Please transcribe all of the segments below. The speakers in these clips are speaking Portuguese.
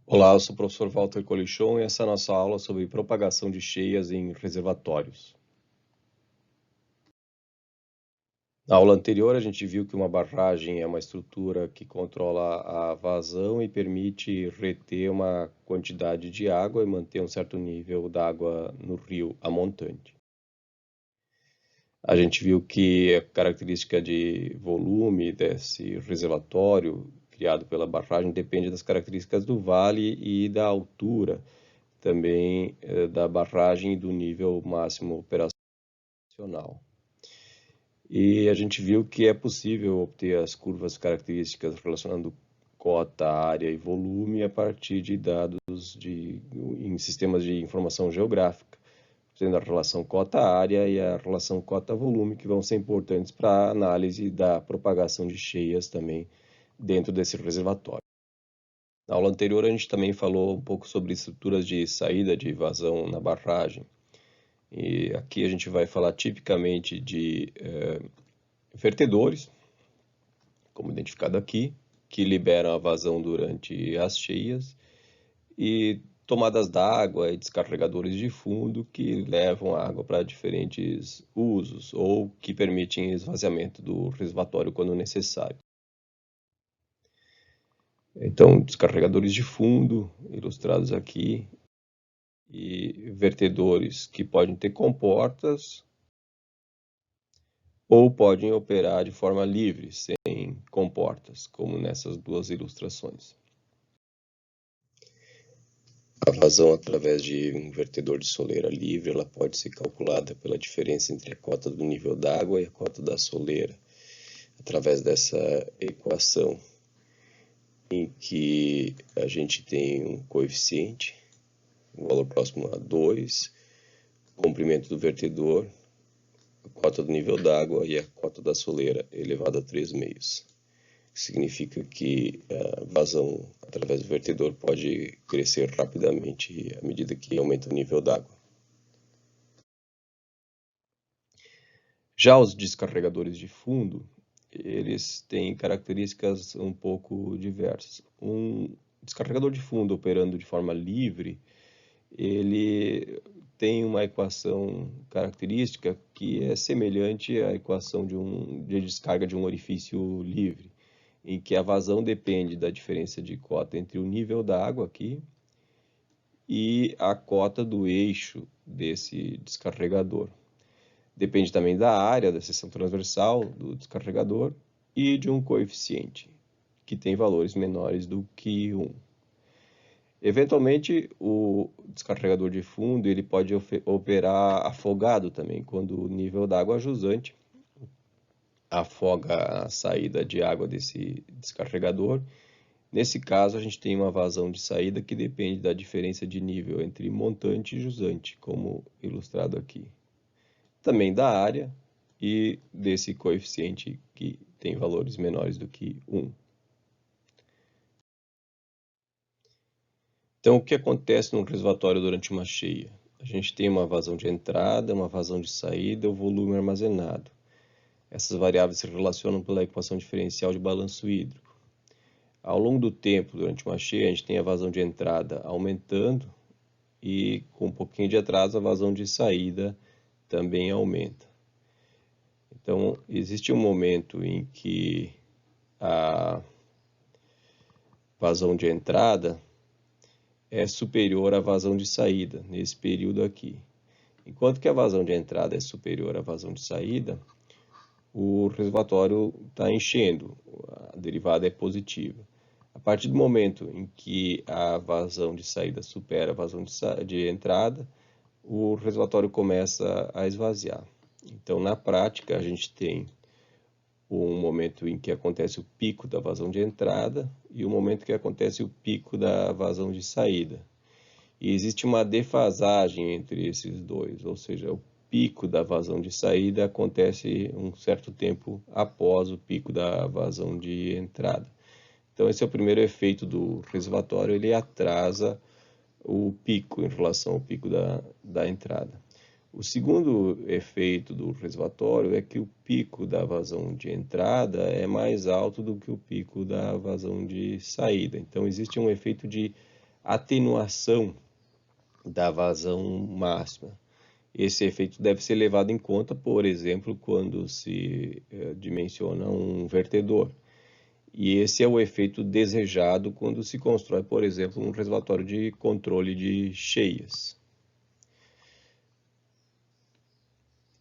Olá, eu sou o professor Walter Colichon e essa é a nossa aula sobre propagação de cheias em reservatórios. Na aula anterior, a gente viu que uma barragem é uma estrutura que controla a vazão e permite reter uma quantidade de água e manter um certo nível d'água no rio a montante. A gente viu que a característica de volume desse reservatório criado pela barragem depende das características do vale e da altura também da barragem e do nível máximo operacional. E a gente viu que é possível obter as curvas características relacionando cota, área e volume a partir de dados em sistemas de informação geográfica, sendo a relação cota-área e a relação cota-volume, que vão ser importantes para a análise da propagação de cheias também dentro desse reservatório. Na aula anterior, a gente também falou um pouco sobre estruturas de saída de vazão na barragem. E aqui a gente vai falar tipicamente de vertedores, como identificado aqui, que liberam a vazão durante as cheias, e tomadas d'água e descarregadores de fundo que levam a água para diferentes usos ou que permitem esvaziamento do reservatório quando necessário. Então, descarregadores de fundo, ilustrados aqui, e vertedores que podem ter comportas ou podem operar de forma livre, sem comportas, como nessas duas ilustrações. A vazão através de um vertedor de soleira livre, ela pode ser calculada pela diferença entre a cota do nível d'água e a cota da soleira, através dessa equação, em que a gente tem um coeficiente, um valor próximo a 2, o comprimento do vertedor, a cota do nível d'água e a cota da soleira elevado a 3 meios. Significa que a vazão através do vertedor pode crescer rapidamente à medida que aumenta o nível d'água. Já os descarregadores de fundo, eles têm características um pouco diversas. Um descarregador de fundo operando de forma livre, ele tem uma equação característica que é semelhante à equação de descarga de um orifício livre, em que a vazão depende da diferença de cota entre o nível da água aqui e a cota do eixo desse descarregador. Depende também da área da seção transversal do descarregador e de um coeficiente, que tem valores menores do que 1. Eventualmente, o descarregador de fundo ele pode operar afogado também, quando o nível da água jusante afoga a saída de água desse descarregador. Nesse caso, a gente tem uma vazão de saída que depende da diferença de nível entre montante e jusante, como ilustrado aqui. Também da área e desse coeficiente que tem valores menores do que 1. Então, o que acontece no reservatório durante uma cheia? A gente tem uma vazão de entrada, uma vazão de saída, o volume armazenado. Essas variáveis se relacionam pela equação diferencial de balanço hídrico. Ao longo do tempo, durante uma cheia, a gente tem a vazão de entrada aumentando e, com um pouquinho de atraso, a vazão de saída também aumenta. Então, existe um momento em que a vazão de entrada é superior à vazão de saída, nesse período aqui. Enquanto que a vazão de entrada é superior à vazão de saída, o reservatório está enchendo, a derivada é positiva. A partir do momento em que a vazão de saída supera a vazão de entrada, o reservatório começa a esvaziar. Então, na prática, a gente tem um momento em que acontece o pico da vazão de entrada e o momento que acontece o pico da vazão de saída. E existe uma defasagem entre esses dois, ou seja, o pico da vazão de saída acontece um certo tempo após o pico da vazão de entrada. Então, esse é o primeiro efeito do reservatório, ele atrasa o pico em relação ao pico da entrada. O segundo efeito do reservatório é que o pico da vazão de entrada é mais alto do que o pico da vazão de saída. Então, existe um efeito de atenuação da vazão máxima. Esse efeito deve ser levado em conta, por exemplo, quando se dimensiona um vertedor. E esse é o efeito desejado quando se constrói, por exemplo, um reservatório de controle de cheias.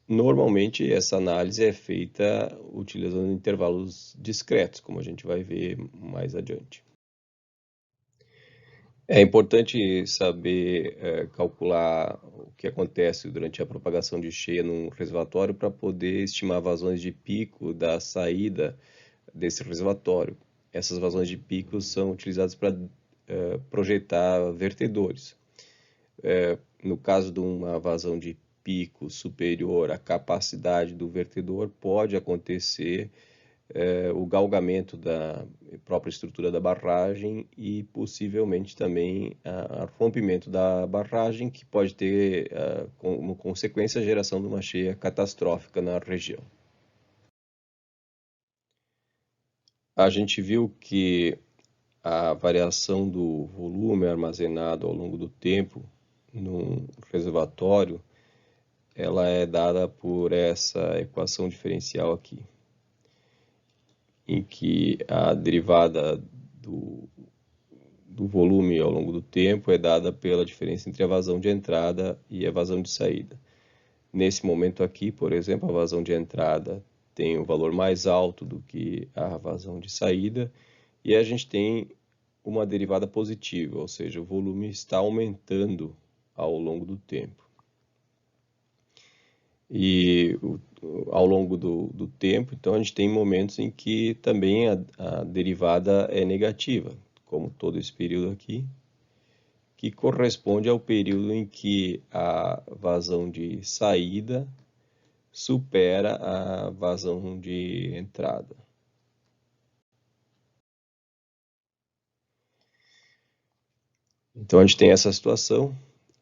Normalmente, essa análise é feita utilizando intervalos discretos, como a gente vai ver mais adiante. É importante saber calcular o que acontece durante a propagação de cheia num reservatório para poder estimar vazões de pico da saída desse reservatório. Essas vazões de pico são utilizadas para projetar vertedores. No caso de uma vazão de pico superior à capacidade do vertedor, pode acontecer o galgamento da própria estrutura da barragem e possivelmente também o rompimento da barragem, que pode ter como consequência a geração de uma cheia catastrófica na região. A gente viu que a variação do volume armazenado ao longo do tempo num reservatório, ela é dada por essa equação diferencial aqui, em que a derivada do volume ao longo do tempo é dada pela diferença entre a vazão de entrada e a vazão de saída. Nesse momento aqui, por exemplo, a vazão de entrada tem um valor mais alto do que a vazão de saída, e a gente tem uma derivada positiva, ou seja, o volume está aumentando ao longo do tempo. E ao longo do tempo, então, a gente tem momentos em que também a derivada é negativa, como todo esse período aqui, que corresponde ao período em que a vazão de saída supera a vazão de entrada. Então a gente tem essa situação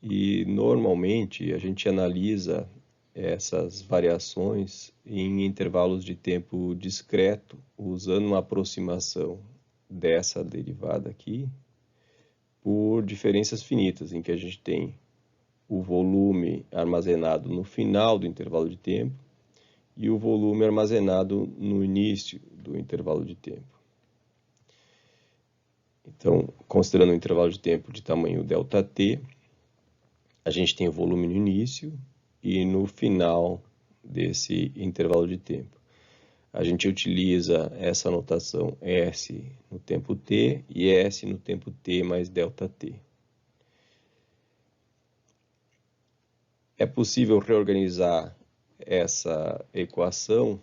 e normalmente a gente analisa essas variações em intervalos de tempo discreto, usando uma aproximação dessa derivada aqui por diferenças finitas, em que a gente tem o volume armazenado no final do intervalo de tempo e o volume armazenado no início do intervalo de tempo. Então, considerando um intervalo de tempo de tamanho ΔT, a gente tem o volume no início e no final desse intervalo de tempo. A gente utiliza essa notação S no tempo t e S no tempo t mais ΔT. É possível reorganizar essa equação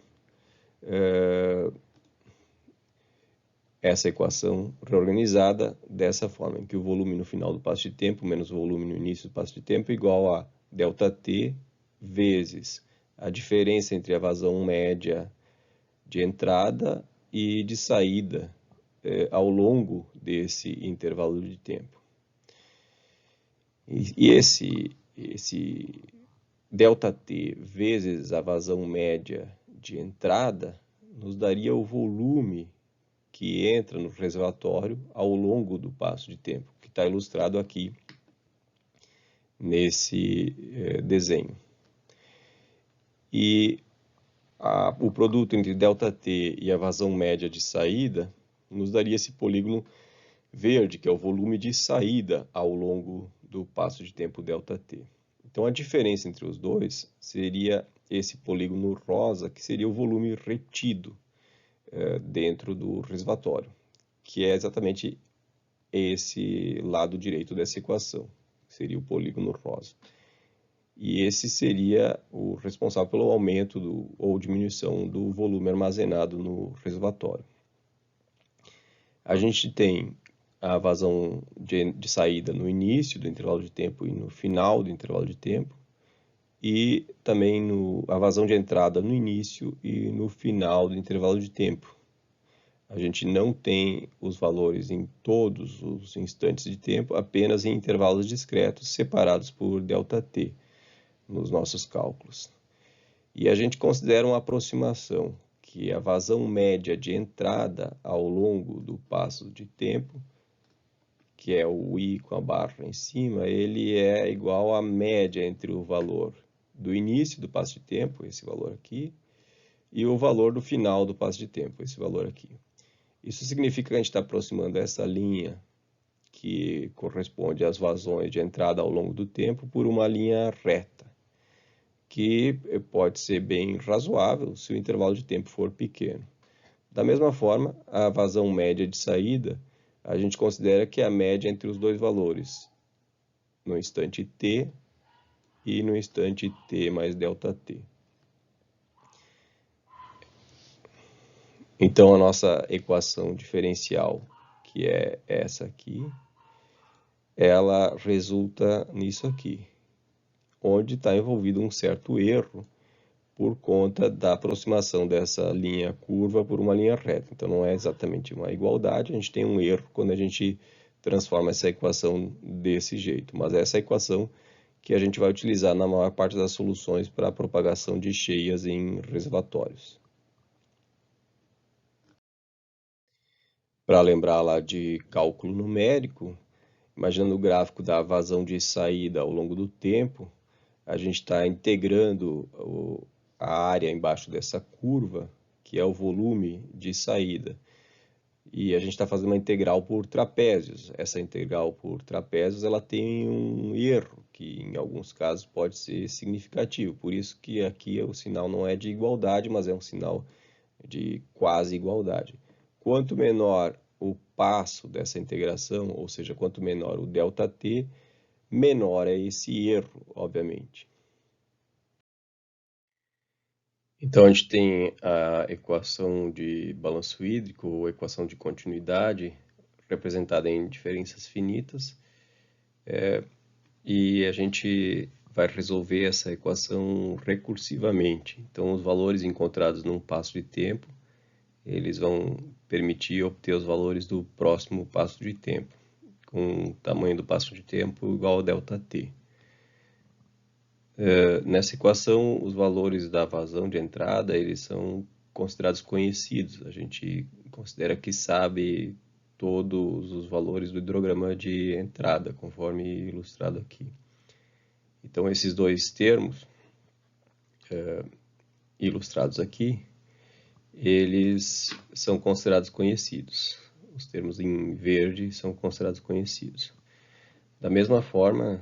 reorganizada dessa forma, em que o volume no final do passo de tempo menos o volume no início do passo de tempo é igual a ΔT vezes a diferença entre a vazão média de entrada e de saída ao longo desse intervalo de tempo. E esse ΔT vezes a vazão média de entrada nos daria o volume que entra no reservatório ao longo do passo de tempo, que está ilustrado aqui nesse desenho. E o produto entre ΔT e a vazão média de saída nos daria esse polígono verde, que é o volume de saída ao longo do passo de tempo ΔT. Então a diferença entre os dois seria esse polígono rosa, que seria o volume retido dentro do reservatório, que é exatamente esse lado direito dessa equação, seria o polígono rosa. E esse seria o responsável pelo aumento ou diminuição do volume armazenado no reservatório. A gente tem a vazão de saída no início do intervalo de tempo e no final do intervalo de tempo, e também a vazão de entrada no início e no final do intervalo de tempo. A gente não tem os valores em todos os instantes de tempo, apenas em intervalos discretos separados por ΔT nos nossos cálculos. E a gente considera uma aproximação, que a vazão média de entrada ao longo do passo de tempo, que é o I com a barra em cima, ele é igual à média entre o valor do início do passo de tempo, esse valor aqui, e o valor do final do passo de tempo, esse valor aqui. Isso significa que a gente está aproximando essa linha que corresponde às vazões de entrada ao longo do tempo por uma linha reta, que pode ser bem razoável se o intervalo de tempo for pequeno. Da mesma forma, a vazão média de saída, a gente considera que é a média entre os dois valores, no instante t e no instante t mais ΔT. Então, a nossa equação diferencial, que é essa aqui, ela resulta nisso aqui, onde está envolvido um certo erro por conta da aproximação dessa linha curva por uma linha reta. Então, não é exatamente uma igualdade, a gente tem um erro quando a gente transforma essa equação desse jeito. Mas essa é a equação que a gente vai utilizar na maior parte das soluções para a propagação de cheias em reservatórios. Para lembrar lá de cálculo numérico, imaginando o gráfico da vazão de saída ao longo do tempo, a gente está integrando a área embaixo dessa curva, que é o volume de saída. E a gente está fazendo uma integral por trapézios. Essa integral por trapézios ela tem um erro, que em alguns casos pode ser significativo. Por isso que aqui o sinal não é de igualdade, mas é um sinal de quase igualdade. Quanto menor o passo dessa integração, ou seja, quanto menor o ΔT, menor é esse erro, obviamente. Então, a gente tem a equação de balanço hídrico, ou equação de continuidade, representada em diferenças finitas, e a gente vai resolver essa equação recursivamente. Então, os valores encontrados num passo de tempo, eles vão permitir obter os valores do próximo passo de tempo, com o tamanho do passo de tempo igual a ΔT. Nessa equação, os valores da vazão de entrada, eles são considerados conhecidos. A gente considera que sabe todos os valores do hidrograma de entrada, conforme ilustrado aqui. Então, esses dois termos ilustrados aqui, eles são considerados conhecidos. Os termos em verde são considerados conhecidos. Da mesma forma,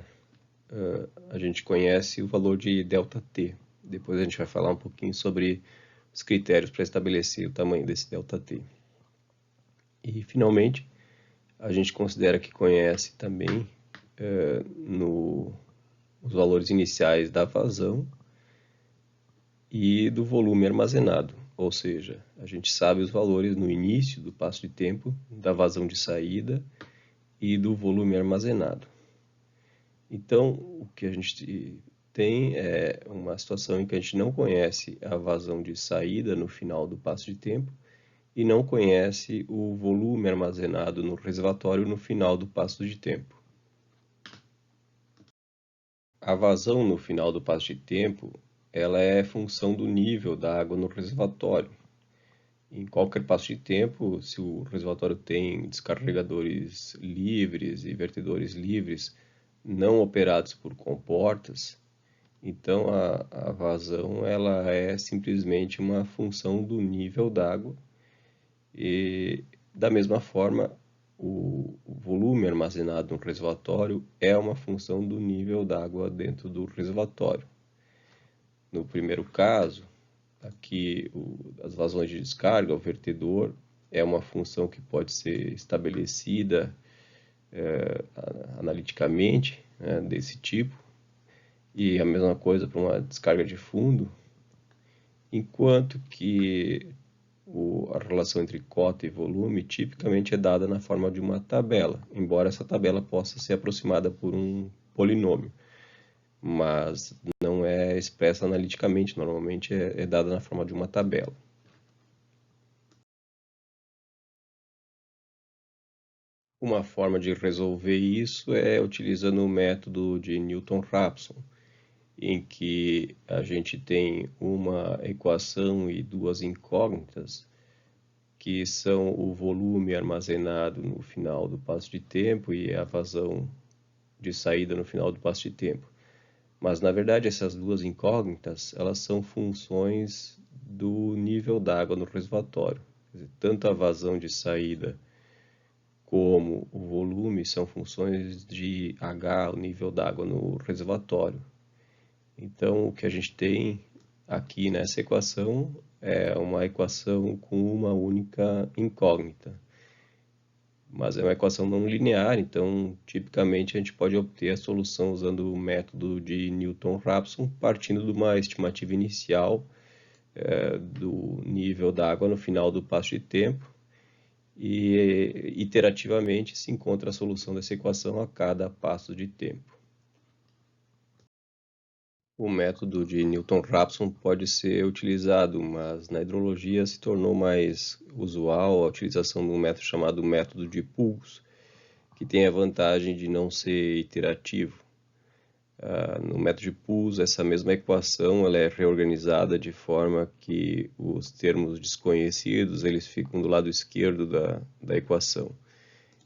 a gente conhece o valor de ΔT. Depois a gente vai falar um pouquinho sobre os critérios para estabelecer o tamanho desse ΔT. E, finalmente, a gente considera que conhece também os valores iniciais da vazão e do volume armazenado. Ou seja, a gente sabe os valores no início do passo de tempo, da vazão de saída e do volume armazenado. Então, o que a gente tem é uma situação em que a gente não conhece a vazão de saída no final do passo de tempo e não conhece o volume armazenado no reservatório no final do passo de tempo. A vazão no final do passo de tempo, ela é função do nível da água no reservatório. Em qualquer passo de tempo, se o reservatório tem descarregadores livres e vertedores livres não operados por comportas, então a vazão ela é simplesmente uma função do nível d'água e, da mesma forma, o volume armazenado no reservatório é uma função do nível d'água dentro do reservatório. No primeiro caso, aqui as vazões de descarga, o vertedor, é uma função que pode ser estabelecida analiticamente, né, desse tipo, e a mesma coisa para uma descarga de fundo, enquanto que a relação entre cota e volume tipicamente é dada na forma de uma tabela, embora essa tabela possa ser aproximada por um polinômio, mas não é expressa analiticamente, normalmente é dada na forma de uma tabela. Uma forma de resolver isso é utilizando o método de Newton-Raphson, em que a gente tem uma equação e duas incógnitas que são o volume armazenado no final do passo de tempo e a vazão de saída no final do passo de tempo. Mas, na verdade, essas duas incógnitas, elas são funções do nível d'água no reservatório. Quer dizer, tanto a vazão de saída como o volume são funções de H, o nível d'água no reservatório. Então, o que a gente tem aqui nessa equação é uma equação com uma única incógnita. Mas é uma equação não linear, então, tipicamente, a gente pode obter a solução usando o método de Newton-Raphson, partindo de uma estimativa inicial do nível da água no final do passo de tempo, e iterativamente se encontra a solução dessa equação a cada passo de tempo. O método de Newton-Raphson pode ser utilizado, mas na hidrologia se tornou mais usual a utilização de um método chamado método de Puls, que tem a vantagem de não ser iterativo. No método de Puls, essa mesma equação ela é reorganizada de forma que os termos desconhecidos eles ficam do lado esquerdo da equação.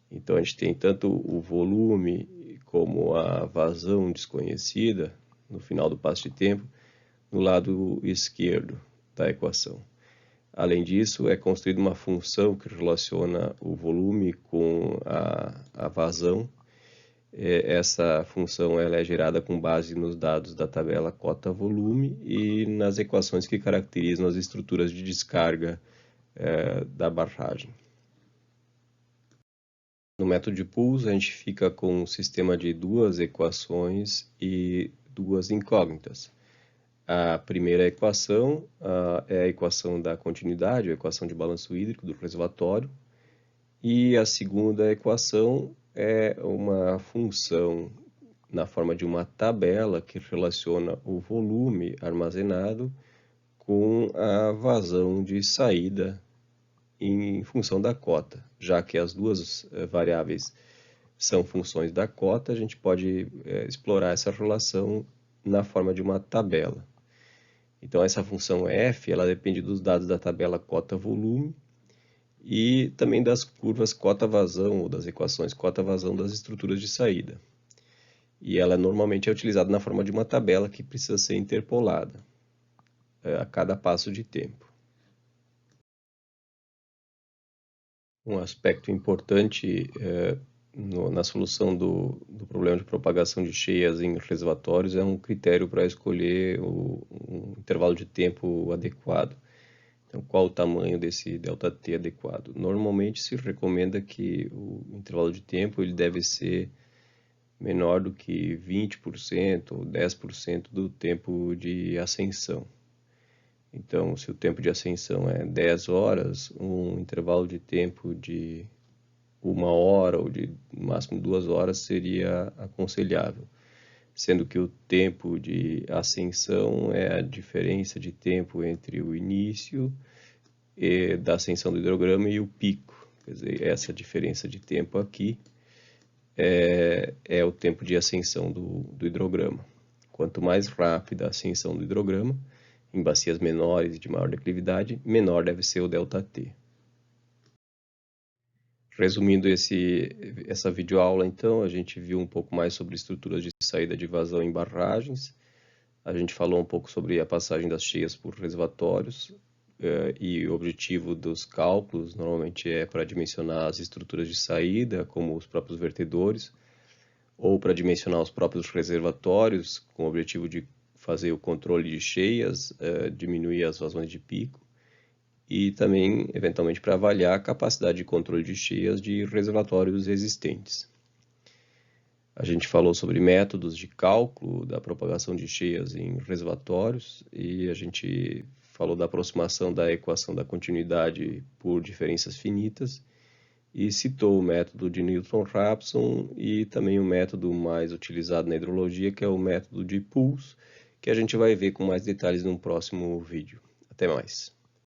Então a gente tem tanto o volume como a vazão desconhecida no final do passo de tempo no lado esquerdo da equação. Além disso, é construída uma função que relaciona o volume com a vazão. Essa função ela é gerada com base nos dados da tabela cota-volume e nas equações que caracterizam as estruturas de descarga da barragem. No método de Puls, a gente fica com um sistema de duas equações e duas incógnitas. A primeira equação é a equação da continuidade, a equação de balanço hídrico do reservatório, e a segunda equação é uma função na forma de uma tabela que relaciona o volume armazenado com a vazão de saída em função da cota. Já que as duas variáveis são funções da cota, a gente pode explorar essa relação na forma de uma tabela. Então, essa função f ela depende dos dados da tabela cota-volume e também das curvas cota-vazão, ou das equações cota-vazão das estruturas de saída. E ela normalmente é utilizada na forma de uma tabela que precisa ser interpolada a cada passo de tempo. Um aspecto importante na solução do problema de propagação de cheias em reservatórios é um critério para escolher um intervalo de tempo adequado. Então, qual o tamanho desse ΔT adequado? Normalmente se recomenda que o intervalo de tempo ele deve ser menor do que 20% ou 10% do tempo de ascensão. Então, se o tempo de ascensão é 10 horas, um intervalo de tempo de 1 hora ou de no máximo 2 horas seria aconselhável, sendo que o tempo de ascensão é a diferença de tempo entre o início da ascensão do hidrograma e o pico. Quer dizer, essa diferença de tempo aqui é o tempo de ascensão do hidrograma. Quanto mais rápida a ascensão do hidrograma, em bacias menores e de maior declividade, menor deve ser o ΔT. Resumindo essa videoaula, então, a gente viu um pouco mais sobre estruturas de saída de vazão em barragens, a gente falou um pouco sobre a passagem das cheias por reservatórios, e o objetivo dos cálculos normalmente é para dimensionar as estruturas de saída, como os próprios vertedores, ou para dimensionar os próprios reservatórios, com o objetivo de fazer o controle de cheias, diminuir as vazões de pico, e também, eventualmente, para avaliar a capacidade de controle de cheias de reservatórios existentes. A gente falou sobre métodos de cálculo da propagação de cheias em reservatórios e a gente falou da aproximação da equação da continuidade por diferenças finitas e citou o método de Newton-Raphson e também o método mais utilizado na hidrologia, que é o método de Puls, que a gente vai ver com mais detalhes num próximo vídeo. Até mais!